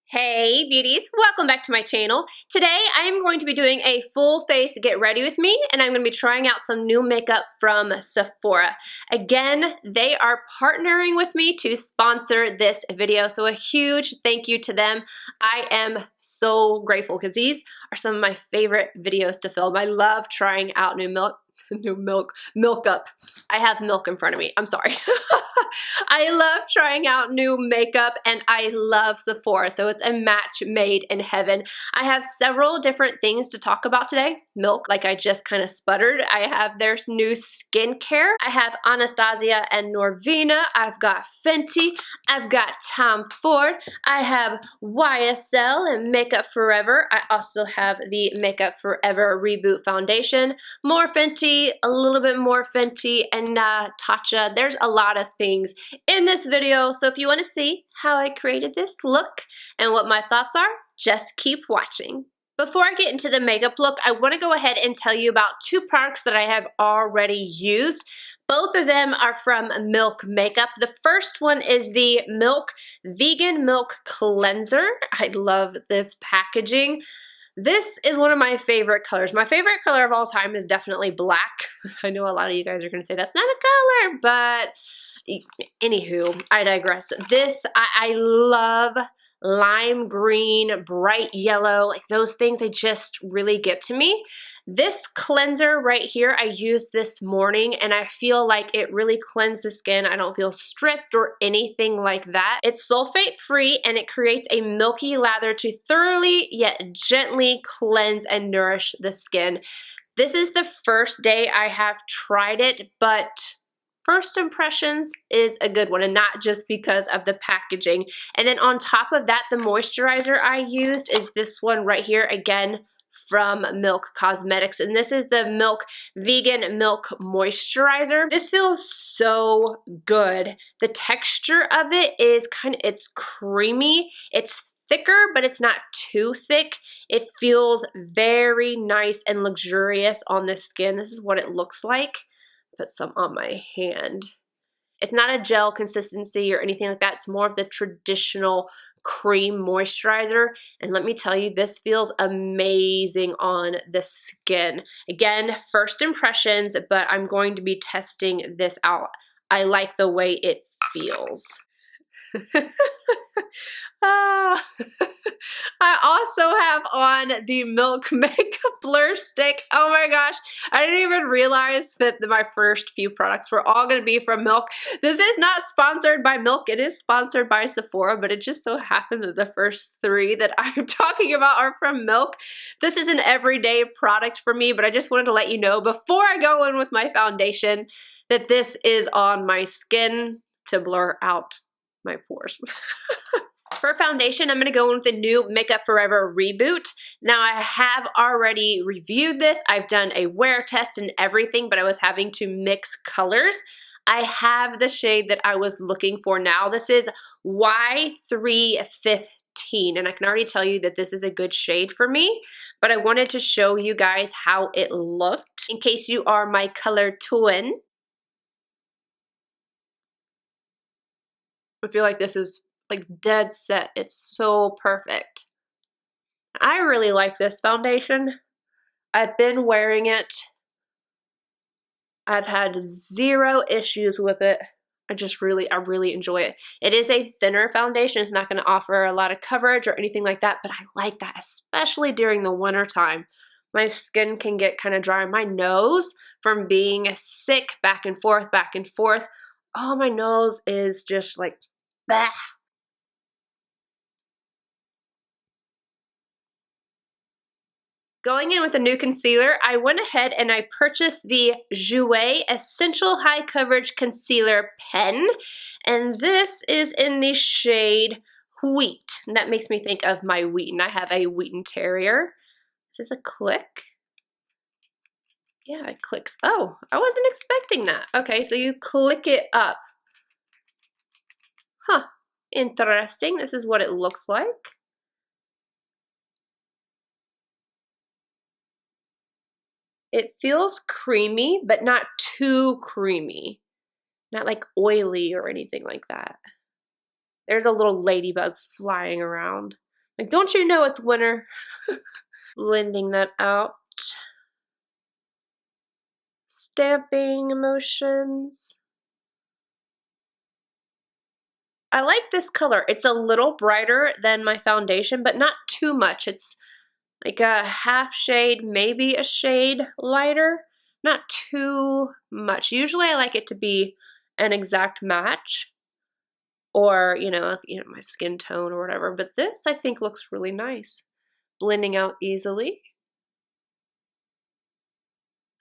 Hey beauties, welcome back to my channel. Today I am going to be doing a full face get ready with me, and I'm going to be trying out some new makeup from Sephora. Again, they are partnering with me to sponsor this video, so a huge thank you to them. I am so grateful because these are some of my favorite videos to film. I love trying out new milk up. I have milk in front of me, I'm sorry. I love trying out new makeup and I love Sephora, so it's a match made in heaven. I have several different things to talk about today. Milk, like I just kind of sputtered. I have their new skincare. I have Anastasia and Norvina. I've got Fenty. I've got Tom Ford. I have YSL and Makeup Forever. I also have the Makeup Forever Reboot Foundation. More Fenty, a little bit more Fenty, and TATCHA. There's a lot of things in this video, so if you want to see how I created this look and what my thoughts are, just keep watching. Before I get into the makeup look, I want to go ahead and tell you about two products that I have already used. Both of them are from Milk Makeup. The first one is the Milk Vegan Milk Cleanser. I love this packaging. This is one of my favorite colors. My favorite color of all time is definitely black. I know a lot of you guys are going to say that's not a color, but anywho, I digress. This, I love lime green, bright yellow, like those things, they just really get to me. This cleanser right here, I used this morning and I feel like it really cleansed the skin. I don't feel stripped or anything like that. It's sulfate free and it creates a milky lather to thoroughly yet gently cleanse and nourish the skin. This is the first day I have tried it, but first impressions is a good one, and not just because of the packaging. And then on top of that, the moisturizer I used is this one right here, again from Milk Cosmetics, and this is the Milk Vegan Milk Moisturizer. This feels so good. The texture of it is it's creamy. It's thicker, but it's not too thick. It feels very nice and luxurious on the skin. This is what it looks like. Put some on my hand. It's not a gel consistency or anything like that. It's more of the traditional cream moisturizer. And let me tell you, this feels amazing on the skin. Again, first impressions, but I'm going to be testing this out. I like the way it feels. I also have on the Milk Makeup Blur Stick. Oh my gosh, I didn't even realize that my first few products were all going to be from Milk. This is not sponsored by Milk, it is sponsored by Sephora, but it just so happens that the first three that I'm talking about are from Milk. This is an everyday product for me, but I just wanted to let you know before I go in with my foundation that this is on my skin to blur out my pores. For foundation, I'm going to go in with the new Makeup Forever Reboot. Now, I have already reviewed this. I've done a wear test and everything, but I was having to mix colors. I have the shade that I was looking for now. This is Y315, and I can already tell you that this is a good shade for me, but I wanted to show you guys how it looked in case you are my color twin. I feel like this is like dead set. It's so perfect. I really like this foundation. I've been wearing it. I've had zero issues with it. I really enjoy it. It is a thinner foundation. It's not going to offer a lot of coverage or anything like that, but I like that, especially during the winter time. My skin can get kind of dry. My nose, from being sick back and forth, oh, my nose is just like, bah. Going in with a new concealer, I went ahead and I purchased the JOUER Essential High Coverage Concealer Pen, and this is in the shade Wheat. And that makes me think of my Wheaton. I have a Wheaton Terrier. Is this a click? Yeah, it clicks. Oh, I wasn't expecting that. Okay, so you click it up. Huh, interesting. This is what it looks like. It feels creamy, but not too creamy. Not like oily or anything like that. There's a little ladybug flying around. Like, don't you know it's winter? Blending that out. Stamping motions. I like this color. It's a little brighter than my foundation, but not too much. It's like a half shade, maybe a shade lighter. Not too much. Usually I like it to be an exact match, or my skin tone or whatever, but this I think looks really nice. Blending out easily.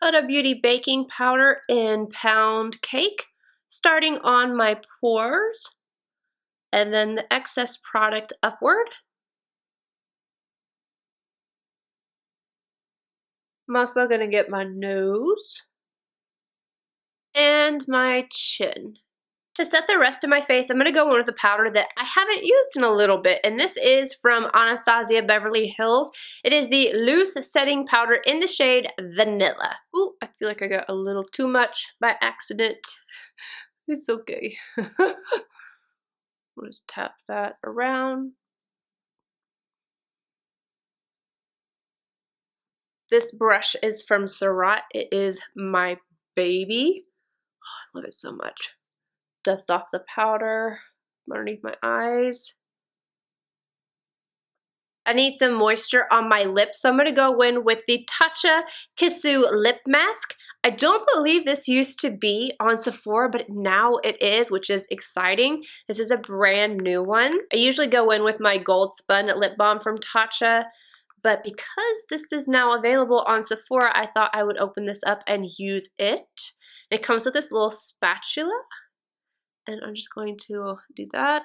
Huda Beauty baking powder in pound cake, starting on my pores, and then the excess product upward. I'm also gonna get my nose and my chin. To set the rest of my face, I'm going to go in with a powder that I haven't used in a little bit, and this is from Anastasia Beverly Hills. It is the Loose Setting Powder in the shade Vanilla. Ooh, I feel like I got a little too much by accident. It's okay. I'll just tap that around. This brush is from Surat. It is my baby. Oh, I love it so much. Dust off the powder underneath my eyes. I need some moisture on my lips, so I'm going to go in with the TATCHA KISSU Lip Mask. I don't believe this used to be on Sephora, but now it is, which is exciting. This is a brand new one. I usually go in with my Gold Spun Lip Balm from TATCHA, but because this is now available on Sephora, I thought I would open this up and use it. It comes with this little spatula, and I'm just going to do that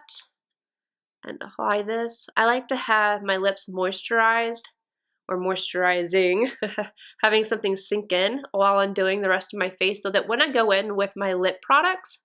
and apply this. I like to have my lips moisturized or moisturizing, having something sink in while I'm doing the rest of my face, so that when I go in with my lip products,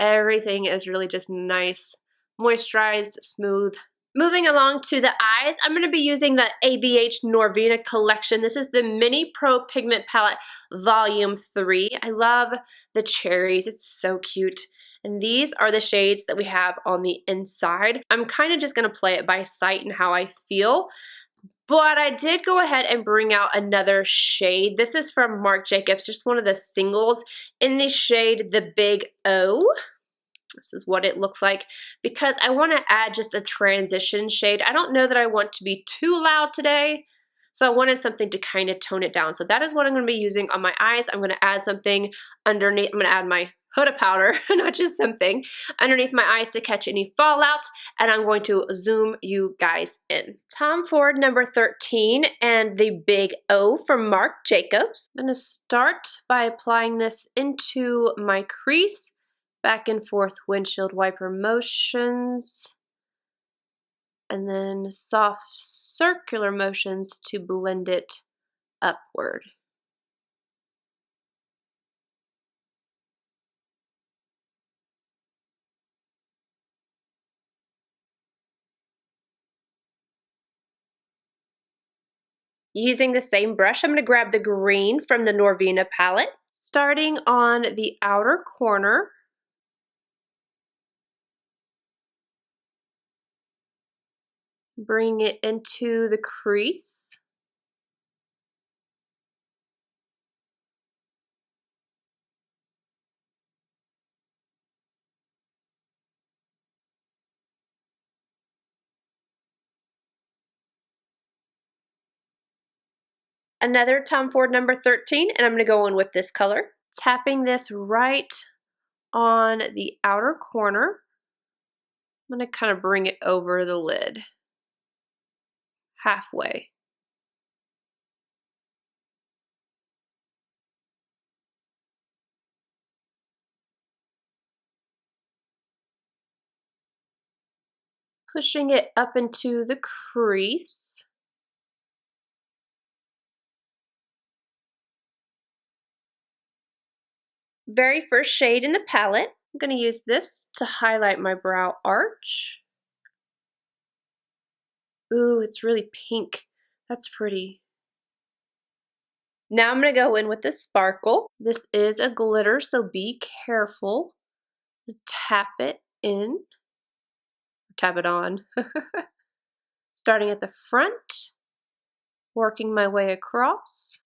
everything is really just nice, moisturized, smooth. Moving along to the eyes, I'm going to be using the ABH Norvina collection. This is the Mini Pro Pigment Palette Volume 3. I love the cherries. It's so cute. And these are the shades that we have on the inside. I'm kind of just going to play it by sight and how I feel. But I did go ahead and bring out another shade. This is from Marc Jacobs, just one of the singles in the shade The Big O. This is what it looks like, because I want to add just a transition shade. I don't know that I want to be too loud today, so I wanted something to kind of tone it down. So that is what I'm going to be using on my eyes. I'm going to add something underneath. I'm going to add my Huda powder, not just something, underneath my eyes to catch any fallout, and I'm going to zoom you guys in. Tom Ford number 13 and the Big O from Marc Jacobs. I'm going to start by applying this into my crease, back and forth windshield wiper motions, and then soft circular motions to blend it upward. Using the same brush, I'm going to grab the green from the Norvina palette, starting on the outer corner. Bring it into the crease. Another Tom Ford number 13, and I'm going to go in with this color. Tapping this right on the outer corner. I'm going to kind of bring it over the lid, halfway. Pushing it up into the crease. Very first shade in the palette. I'm going to use this to highlight my brow arch. Ooh, it's really pink. That's pretty. Now I'm going to go in with the sparkle. This is a glitter, so be careful. Tap it in. Tap it on. Starting at the front, working my way across.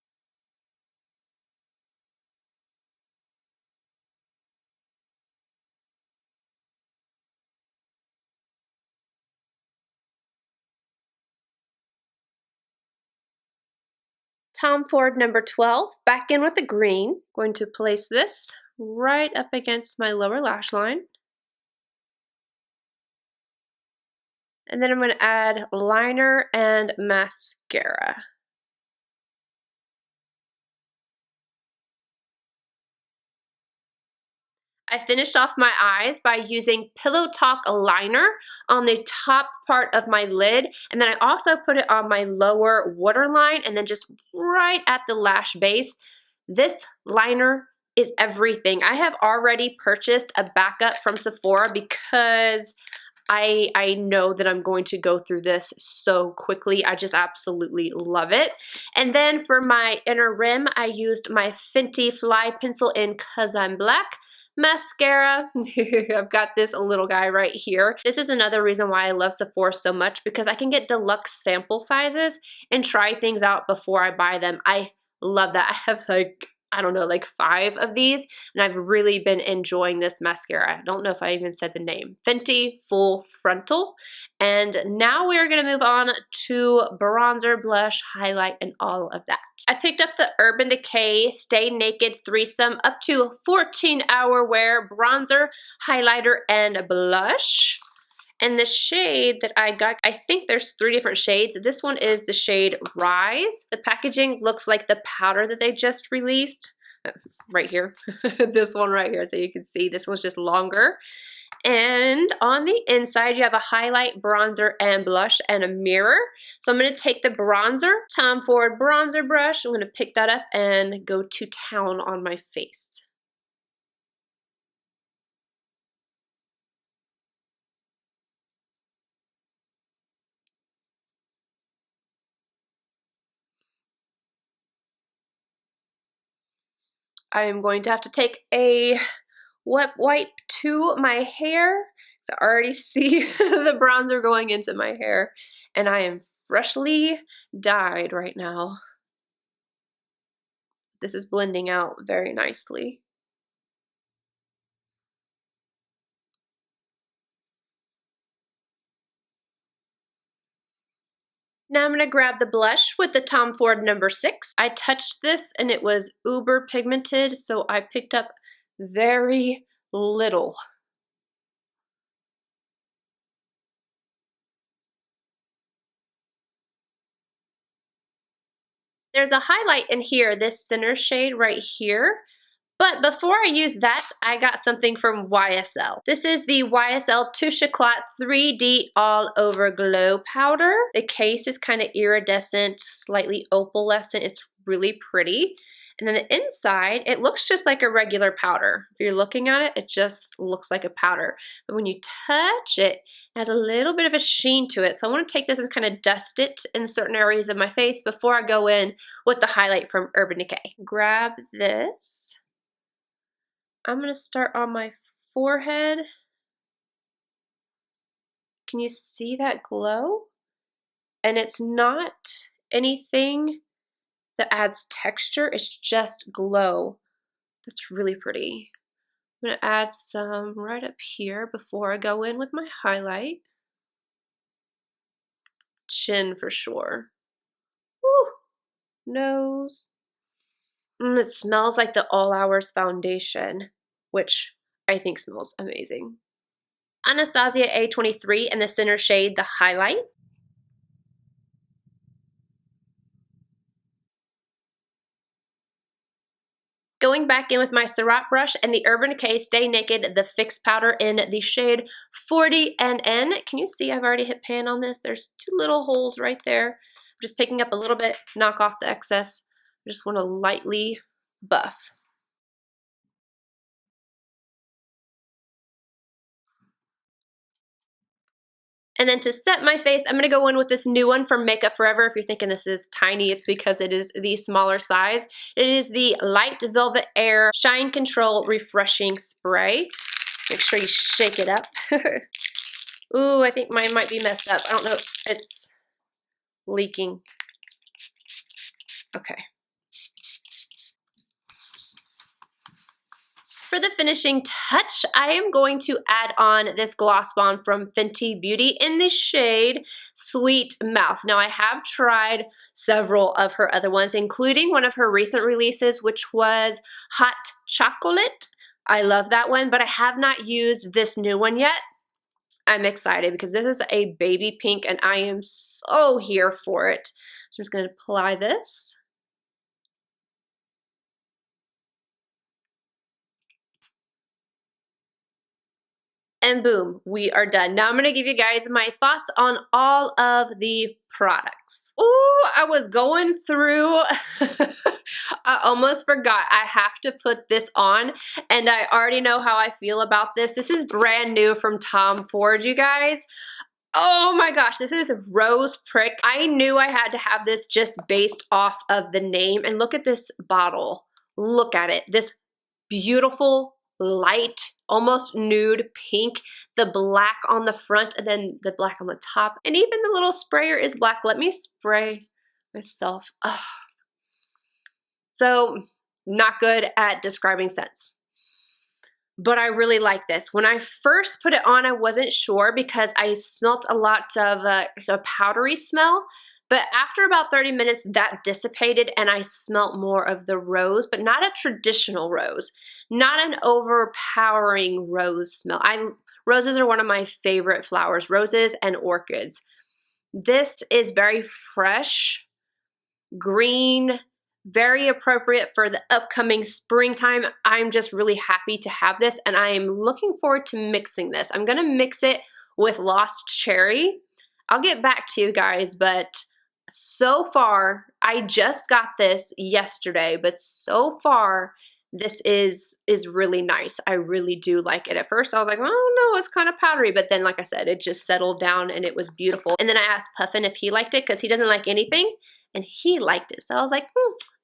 Tom Ford number 12, back in with the green. Going to place this right up against my lower lash line. And then I'm going to add liner and mascara. I finished off my eyes by using Pillow Talk liner on the top part of my lid, and then I also put it on my lower waterline and then just right at the lash base. This liner is everything. I have already purchased a backup from Sephora because I know that I'm going to go through this so quickly. I just absolutely love it. And then for my inner rim, I used my Fenty FLYPENCIL in 'Cause I'm Black mascara. I've got this little guy right here. This is another reason why I love Sephora so much, because I can get deluxe sample sizes and try things out before I buy them. I love that. I have like, I don't know, like 5 of these, and I've really been enjoying this mascara. I don't know if I even said the name. Fenty Full-Frontal. And now we're gonna move on to bronzer, blush, highlight, and all of that. I picked up the Urban Decay Stay Naked Threesome up to 14-hour wear bronzer, highlighter, and blush. And the shade that I got, I think there's 3 different shades. This one is the shade Rise. The packaging looks like the powder that they just released. Right here. This one right here, so you can see this one's just longer. And on the inside, you have a highlight, bronzer, and blush, and a mirror. So I'm going to take the bronzer, Tom Ford bronzer brush. I'm going to pick that up and go to town on my face. I am going to have to take a wet wipe to my hair. So I already see the bronzer going into my hair, and I am freshly dyed right now. This is blending out very nicely. Now I'm going to grab the blush with the Tom Ford number 6. I touched this and it was uber pigmented, so I picked up very little. There's a highlight in here, this center shade right here. But before I use that, I got something from YSL. This is the YSL Touche Clot 3D All Over Glow Powder. The case is kind of iridescent, slightly opalescent. It's really pretty. And then the inside, it looks just like a regular powder. If you're looking at it, it just looks like a powder. But when you touch it, it has a little bit of a sheen to it. So I want to take this and kind of dust it in certain areas of my face before I go in with the highlight from Urban Decay. Grab this. I'm going to start on my forehead. Can you see that glow? And it's not anything that adds texture, it's just glow. That's really pretty. I'm going to add some right up here before I go in with my highlight. Chin for sure. Woo! Nose. It smells like the All Hours foundation, which I think smells amazing. Anastasia A23 in the center shade, the highlight. Going back in with my Ciroc brush and the Urban Decay Stay Naked, the Fix Powder in the shade 40NN. Can you see I've already hit pan on this? There's 2 little holes right there. I'm just picking up a little bit, knock off the excess. I just want to lightly buff. And then to set my face, I'm going to go in with this new one from Makeup Forever. If you're thinking this is tiny, it's because it is the smaller size. It is the Light Velvet Air Shine Control Refreshing Spray. Make sure you shake it up. Ooh, I think mine might be messed up. I don't know. It's leaking. Okay. For the finishing touch, I am going to add on this Gloss Bomb from Fenty Beauty in the shade Sweet Mouth. Now, I have tried several of her other ones, including one of her recent releases, which was Hot Chocolate. I love that one, but I have not used this new one yet. I'm excited because this is a baby pink and I am so here for it. So I'm just going to apply this. And boom, we are done. Now I'm going to give you guys my thoughts on all of the products. Oh, I was going through, I almost forgot. I have to put this on and I already know how I feel about this. This is brand new from Tom Ford, you guys. Oh my gosh, this is Rose Prick. I knew I had to have this just based off of the name. And look at this bottle. Look at it. This beautiful light, almost nude pink, the black on the front and then the black on the top, and even the little sprayer is black. Let me spray myself. Oh. So not good at describing scents, but I really like this. When I first put it on, I wasn't sure because I smelt a lot of a powdery smell. But after about 30 minutes, that dissipated and I smelt more of the rose, but not a traditional rose, not an overpowering rose smell. Roses are one of my favorite flowers, roses and orchids. This is very fresh, green, very appropriate for the upcoming springtime. I'm just really happy to have this and I am looking forward to mixing this. I'm gonna mix it with Lost Cherry. I'll get back to you guys, but so far, I just got this yesterday, but so far, this is really nice. I really do like it. At first, I was like, oh no, it's kind of powdery, but then, like I said, it just settled down and it was beautiful. And then I asked Puffin if he liked it because he doesn't like anything, and he liked it. So I was like,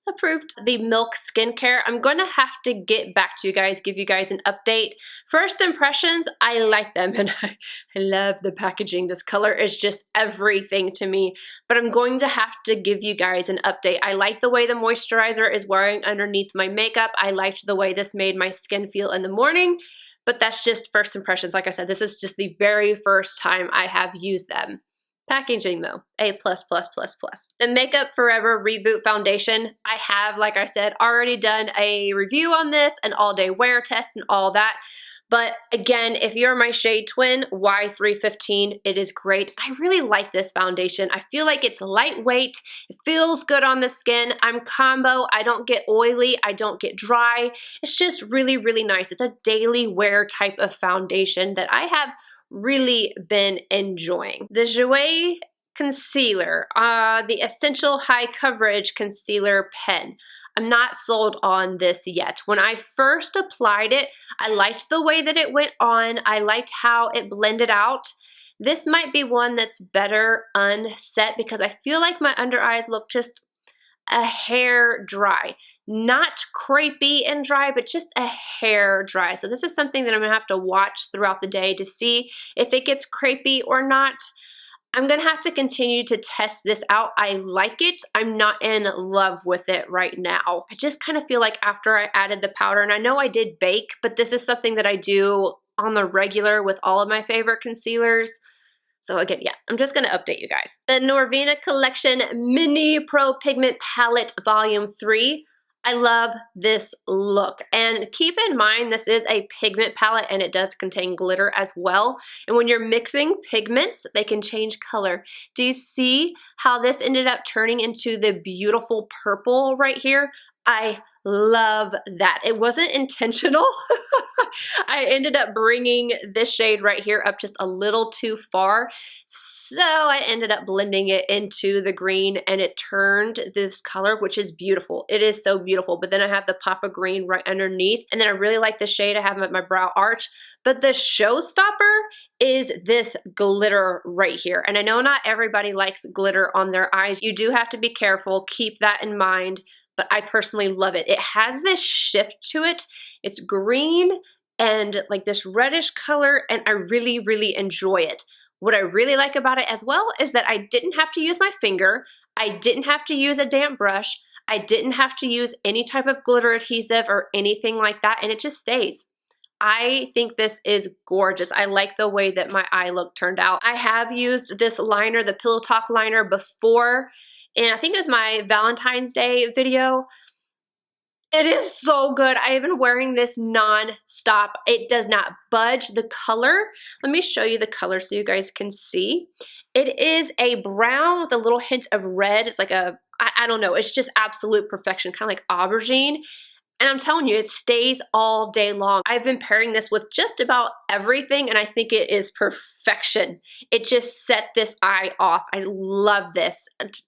approved. The Milk skincare, I'm going to have to get back to you guys, give you guys an update. First impressions, I like them and I love the packaging. This color is just everything to me, but I'm going to have to give you guys an update. I like the way the moisturizer is wearing underneath my makeup. I liked the way this made my skin feel in the morning, but that's just first impressions. Like I said, this is just the very first time I have used them. Packaging though, A++++. The Makeup Forever Reboot Foundation, I have, like I said, already done a review on this, an all-day wear test and all that. But again, if you're my shade twin, Y315, it is great. I really like this foundation. I feel like it's lightweight, it feels good on the skin. I'm combo, I don't get oily, I don't get dry. It's just really, really nice. It's a daily wear type of foundation that I have really been enjoying. The JOUER concealer, the Essential High Coverage Concealer Pen. I'm not sold on this yet. When I first applied it, I liked the way that it went on. I liked how it blended out. This might be one that's better unset because I feel like my under eyes look just a hair dry. Not crepey and dry, but just a hair dry. So this is something that I'm gonna have to watch throughout the day to see if it gets crepey or not. I'm gonna have to continue to test this out. I like it. I'm not in love with it right now. I just kind of feel like after I added the powder, and I know I did bake, but this is something that I do on the regular with all of my favorite concealers. So again, yeah, I'm just gonna update you guys. The Norvina Collection Mini Pro Pigment Palette Volume 3. I love this look. And keep in mind, this is a pigment palette and it does contain glitter as well. And when you're mixing pigments, they can change color. Do you see how this ended up turning into the beautiful purple right here? I love that. It wasn't intentional. I ended up bringing this shade right here up just a little too far. So I ended up blending it into the green and it turned this color, which is beautiful. It is so beautiful. But then I have the pop of green right underneath. And then I really like the shade I have at my brow arch. But the showstopper is this glitter right here. And I know not everybody likes glitter on their eyes. You do have to be careful. Keep that in mind. But I personally love it. It has this shift to it. It's green and like this reddish color, and I really, really enjoy it. What I really like about it as well is that I didn't have to use my finger. I didn't have to use a damp brush. I didn't have to use any type of glitter adhesive or anything like that, and it just stays. I think this is gorgeous. I like the way that my eye look turned out. I have used this liner, the Pillow Talk liner, before, and I think it was my Valentine's Day video. It is so good. I have been wearing this non-stop. It does not budge. The color, let me show you the color so you guys can see. It is a brown with a little hint of red. It's like a, I don't know, it's just absolute perfection, kind of like aubergine. And I'm telling you, it stays all day long. I've been pairing this with just about everything, and I think it is perfection. It just set this eye off. I love this. It's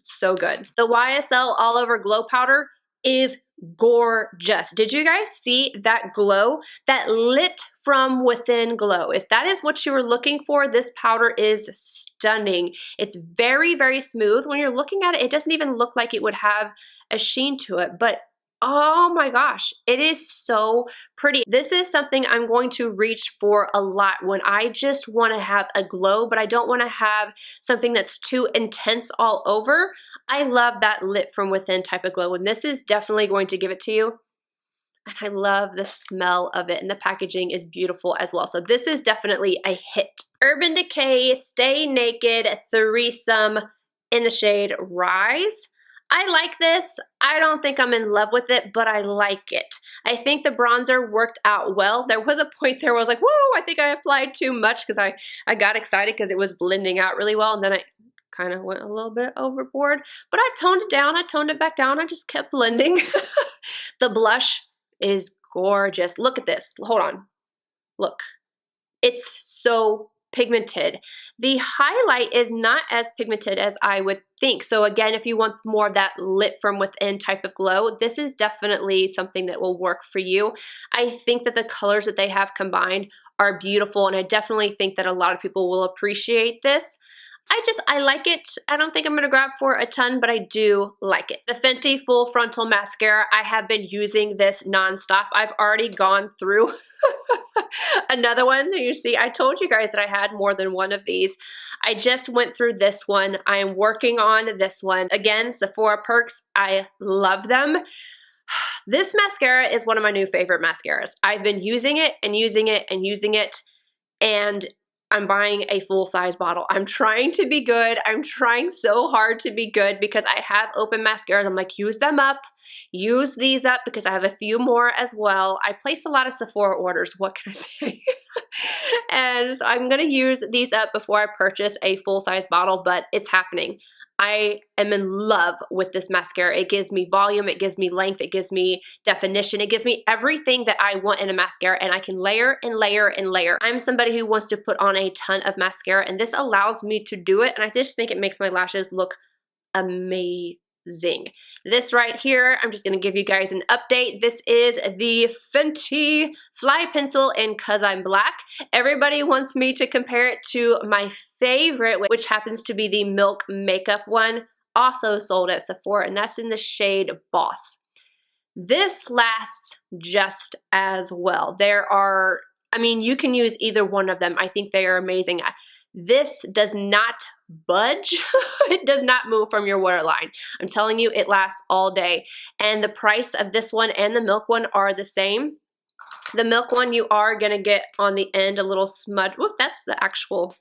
so good. The YSL All Over Glow Powder is gorgeous. Did you guys see that glow? That lit from within glow. If that is what you were looking for, this powder is stunning. It's very, very smooth. When you're looking at it, it doesn't even look like it would have a sheen to it, but oh my gosh, it is so pretty. This is something I'm going to reach for a lot when I just want to have a glow, but I don't want to have something that's too intense all over. I love that lit from within type of glow, and this is definitely going to give it to you. And I love the smell of it, and the packaging is beautiful as well. So this is definitely a hit. Urban Decay Stay Naked Threesome in the shade Rise. I like this. I don't think I'm in love with it, but I like it. I think the bronzer worked out well. There was a point there where I was like, whoa, I think I applied too much because I got excited because it was blending out really well, and then I kind of went a little bit overboard. But I toned it down. I toned it back down. I just kept blending. The blush is gorgeous. Look at this. Hold on. Look. It's so pigmented. The highlight is not as pigmented as I would think. So again, if you want more of that lit from within type of glow, this is definitely something that will work for you. I think that the colors that they have combined are beautiful, and I definitely think that a lot of people will appreciate this. I like it. I don't think I'm going to grab for a ton, but I do like it. The Fenty Full-Frontal Mascara, I have been using this nonstop. I've already gone through another one. You see, I told you guys that I had more than one of these. I just went through this one. I am working on this one. Again, Sephora Perks, I love them. This mascara is one of my new favorite mascaras. I've been using it and using it and using it, and I'm buying a full-size bottle. I'm trying to be good. I'm trying so hard to be good because I have open mascaras. I'm like, use them up. Use these up because I have a few more as well. I place a lot of Sephora orders. What can I say? And so I'm going to use these up before I purchase a full-size bottle, but it's happening. I am in love with this mascara. It gives me volume, it gives me length, it gives me definition, it gives me everything that I want in a mascara, and I can layer and layer and layer. I'm somebody who wants to put on a ton of mascara, and this allows me to do it, and I just think it makes my lashes look amazing. This right here, I'm just going to give you guys an update. This is the Fenty Fly Pencil in Cause I'm Black. Everybody wants me to compare it to my favorite, which happens to be the Milk Makeup one, also sold at Sephora, and that's in the shade Boss. This lasts just as well. I mean, you can use either one of them. I think they are amazing. This does not budge. It does not move from your waterline. I'm telling you, it lasts all day. And the price of this one and the Milk one are the same. The Milk one, you are going to get on the end a little smudge. Whoop, that's the actual,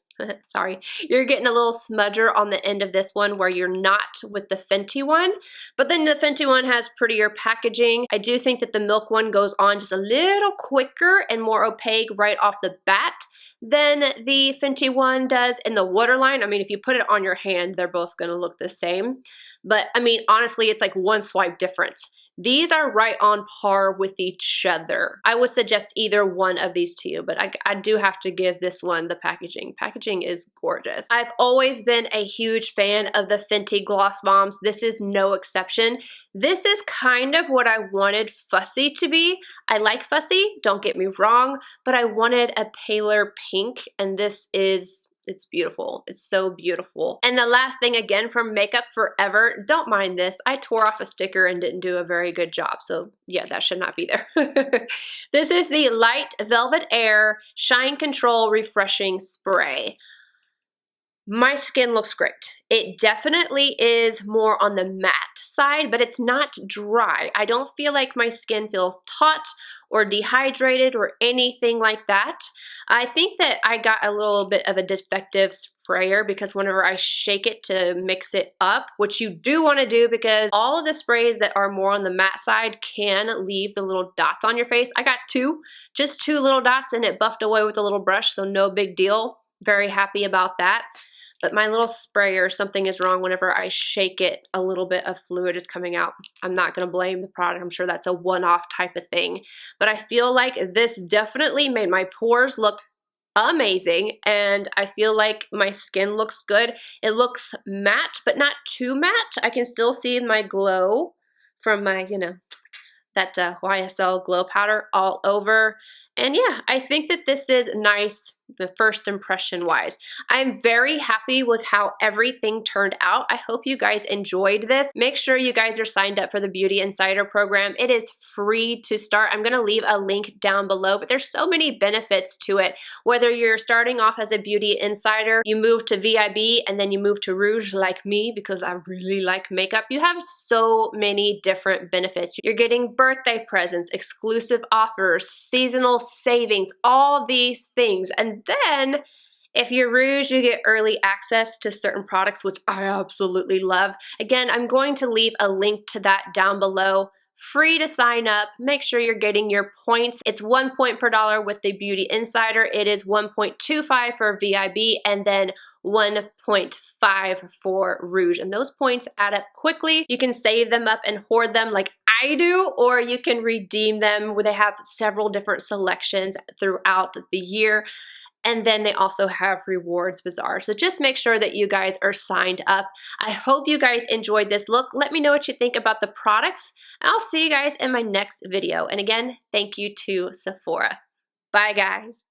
sorry. You're getting a little smudger on the end of this one where you're not with the Fenty one. But then the Fenty one has prettier packaging. I do think that the Milk one goes on just a little quicker and more opaque right off the bat than the Fenty one does in the waterline. I mean, if you put it on your hand, they're both going to look the same. But I mean, honestly, it's like one swipe difference. These are right on par with each other. I would suggest either one of these to you, but I do have to give this one the packaging. Packaging is gorgeous. I've always been a huge fan of the Fenty Gloss Bombs. This is no exception. This is kind of what I wanted Fussy to be. I like Fussy, don't get me wrong, but I wanted a paler pink, and this is... it's beautiful. It's so beautiful. And the last thing, again, from Makeup Forever, don't mind this. I tore off a sticker and didn't do a very good job. So yeah, that should not be there. This is the Light Velvet Air Shine Control Refreshing Spray. My skin looks great. It definitely is more on the matte side, but it's not dry. I don't feel like my skin feels taut or dehydrated or anything like that. I think that I got a little bit of a defective sprayer because whenever I shake it to mix it up, which you do want to do because all of the sprays that are more on the matte side can leave the little dots on your face. I got just two little dots, and it buffed away with a little brush, so no big deal. Very happy about that. But my little sprayer, something is wrong whenever I shake it, a little bit of fluid is coming out. I'm not going to blame the product. I'm sure that's a one-off type of thing. But I feel like this definitely made my pores look amazing, and I feel like my skin looks good. It looks matte, but not too matte. I can still see my glow from my, that YSL glow powder all over. And yeah, I think that this is nice, the first impression wise. I'm very happy with how everything turned out. I hope you guys enjoyed this. Make sure you guys are signed up for the Beauty Insider program. It is free to start. I'm gonna leave a link down below, but there's so many benefits to it. Whether you're starting off as a Beauty Insider, you move to VIB, and then you move to Rouge like me because I really like makeup, you have so many different benefits. You're getting birthday presents, exclusive offers, seasonal savings, all these things. And then if you're Rouge, you get early access to certain products, which I absolutely love. Again, I'm going to leave a link to that down below. Free to sign up. Make sure you're getting your points. It's 1 point per dollar with the Beauty Insider. It is 1.25 for VIB, and then 1.5 for Rouge. And those points add up quickly. You can save them up and hoard them like I do, or you can redeem them where they have several different selections throughout the year. And then they also have Rewards Bazaar. So just make sure that you guys are signed up. I hope you guys enjoyed this look. Let me know what you think about the products. And I'll see you guys in my next video. And again, thank you to Sephora. Bye guys.